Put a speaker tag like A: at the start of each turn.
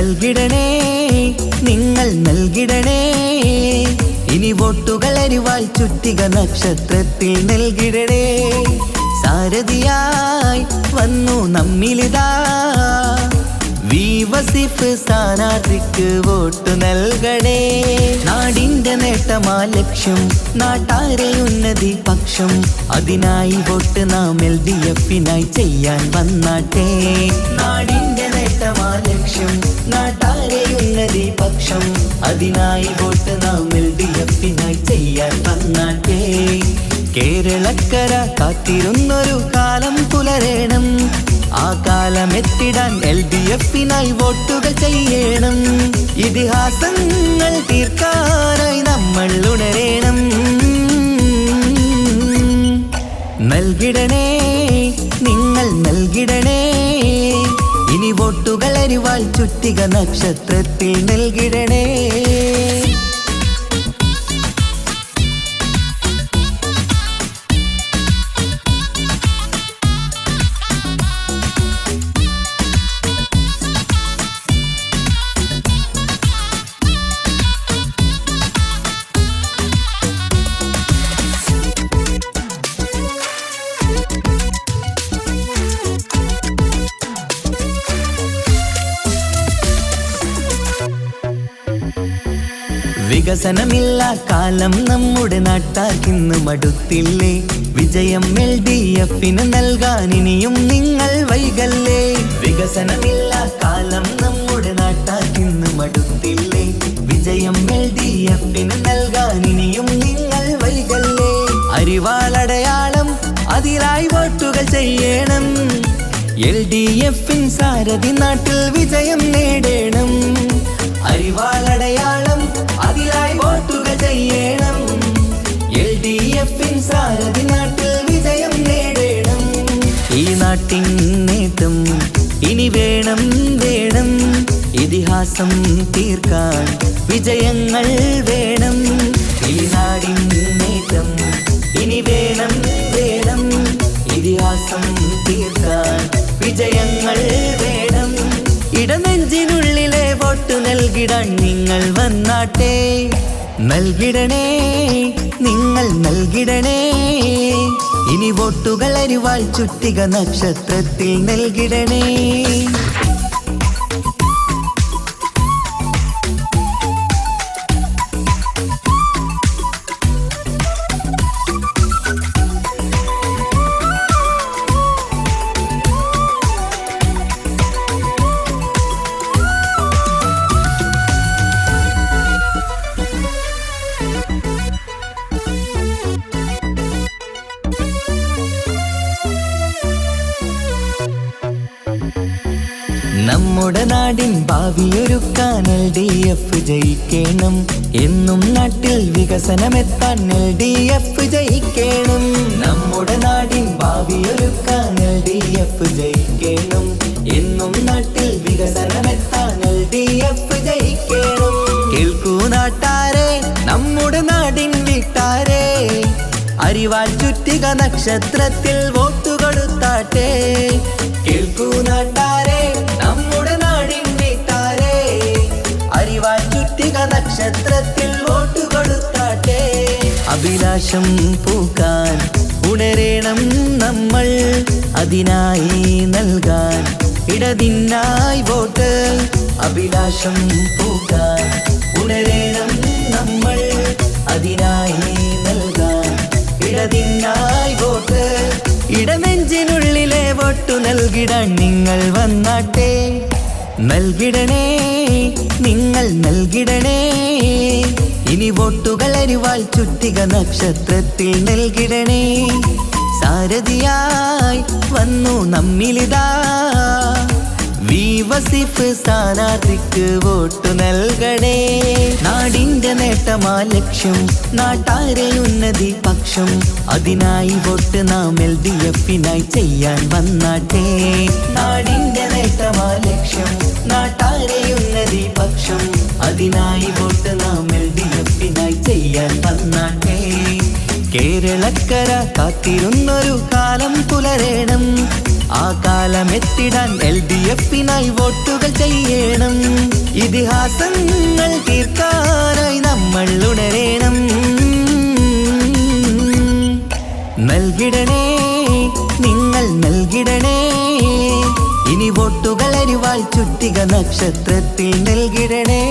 A: നൽകിടണേ നിങ്ങൾ നൽകിടണേ ഇനി വോട്ടുകൾ അരിവാൾ ചുറ്റിക നക്ഷത്രത്തിൽ നൽകിടണേ സാരഥിയായി വന്നു നമ്മിലിതാ വസീഫ് സ്ഥാനാർത്ഥിക്ക് വോട്ട് നൽകണേ നാടിന്റെ നേട്ടമാ ലക്ഷ്യം നാട്ടാരെ ഉന്നതി പക്ഷം അതിനായി വോട്ട് നാം LDF-നായി ചെയ്യാൻ വന്നാട്ടെ നാടിന്റെ നേട്ടമാ ലക്ഷ്യം നാട്ടാരെ ഉന്നതി പക്ഷം അതിനായി വോട്ട് നാം LDF-നായി ചെയ്യാൻ വന്നാട്ടെ കേരളക്കര കാത്തിരുന്നൊരു കാലം പുലരേണം ആ കാലം എത്തിടാൻ LDF-നായി വോട്ടുകൾ ചെയ്യണം ഇതിഹാസങ്ങൾ തീർക്കാനായി നമ്മൾ ഉണരേണം നൽകിടണേ നിങ്ങൾ നൽകിടണേ ഇനി വോട്ടുകൾ അരിവാൾ ചുറ്റിക നക്ഷത്രത്തിൽ നൽകിടണേ വികസനമില്ല കാലം നമ്മുടെ നാട്ടാക്കിന്ന് മടുത്തില്ലേ വിജയം LDF-ന് നൽകാൻ ഇനിയും നിങ്ങൾ വൈകല്ലേ വികസനമില്ല കാലം നമ്മുടെ നാട്ടാക്കിന്ന് മടുത്തില്ലേ വിജയം LDF-ന് നൽകാൻ ഇനിയും നിങ്ങൾ വൈകല്ലേ അരിവാളടയാളം അതിലായി വോട്ടുകൾ ചെയ്യണം LDF-ൻ സാരഥി നാട്ടിൽ വിജയം നേടണം അരിവാളടയാളം അതിലായി വോട്ടുകൾ ചെയ്യണം LDF-ൻ സാരഥി നാട്ടിൽ വിജയം നേടണം ഈ നാട്ടിൻ നേട്ടം ഇനി വേണം വേണം ഇതിഹാസം തീർക്കാൻ വിജയങ്ങൾ വേണം ഈ നാടിൻ നേട്ടം ഇനി വേണം വേണം ഇതിഹാസം തീർക്കാൻ വിജയങ്ങൾ വേണം ഇടനെഞ്ചിനുള്ളിലെ വോട്ട് നൽകിടാൻ നിങ്ങൾ വന്നാട്ടെ നൽകിടണേ നിങ്ങൾ നൽകിടണേ ഇനി വോട്ടുകൾ അരിവാൾ ചുറ്റിക നക്ഷത്രത്തിൽ നൽകിടണേ നമ്മുടെ നാടിൻ ഭാവിയൊരുക്കാൻ LDF ജയിക്കണം എന്നും നാട്ടിൽ വികസനമെത്താൻ LDF ജയിക്കണം നമ്മുടെ നാടിൻ ഭാവിയൊരുക്കാൻ LDF ജയിക്കണം എന്നും നാട്ടിൽ വികസനമെത്താൻ LDF ജയിക്കണം കേൾക്കൂ നാട്ടാരെ നമ്മുടെ നാടിൻ വീട്ടാരെ അരിവാൾ ചുറ്റിക നക്ഷത്രത്തിൽ വോട്ട് കൊടുത്താട്ടെ കേൾക്കൂ നാട്ടാരെ നമ്മുടെ നാടിൻ വീട്ടാരെ അരിവാൾ ചുറ്റിക നക്ഷത്രത്തിൽ വോട്ട് കൊടുത്താട്ടെ അഭിലാഷം പൂക്കാൻ ഉണരേണം നമ്മൾ അതിനായി നൽകാൻ ഇടതിനായി വോട്ട് അഭിലാഷം പൂക്കാൻ ഉണരേണം നമ്മൾ അതിനായി നൽകാൻ ഇടതിനായി വോട്ട് ഇടനെഞ്ചിനുള്ളിലെ വോട്ടു നൽകിടാൻ നിങ്ങൾ വന്നാട്ടെ നൽകിടണേ നിങ്ങൾ നൽകിടണേ ഇനി വോട്ടുകൾ അരിവാൾ ചുറ്റിക നക്ഷത്രത്തിൽ നൽകിടണേ സാരഥിയായി വന്നു നമ്മിലിതാ വസീഫ് സ്ഥാനാർത്ഥിക്ക് വോട്ട് നൽകണേ നാടിന്റെ നേട്ടമാ ലക്ഷ്യം നാട്ടാരെ ഉന്നതി പക്ഷം അതിനായി വോട്ട് നാം LDF-നായി ചെയ്യാൻ വന്നാട്ടെ നാടിന്റെ നേട്ടമാ ലക്ഷ്യം നാട്ടാരെ ഉന്നതി പക്ഷം അതിനായി വോട്ട് നാം LDF-നായി ചെയ്യാൻ വന്നാട്ടെ കേരളക്കര കാത്തിരുന്നൊരു കാലം പുലരേണം ആ കാലം കാലമെത്തിടാൻ LDF-നായി വോട്ടുകൾ ചെയ്യണം. ഇതിഹാസങ്ങൾ തീർക്കാനായി നമ്മൾ ഉണരേണം. നൽകിടണേ, നിങ്ങൾ നൽകിടണേ, ഇനി വോട്ടുകൾ അരിവാൾ ചുറ്റിക നക്ഷത്രത്തിൽ നൽകിടണേ.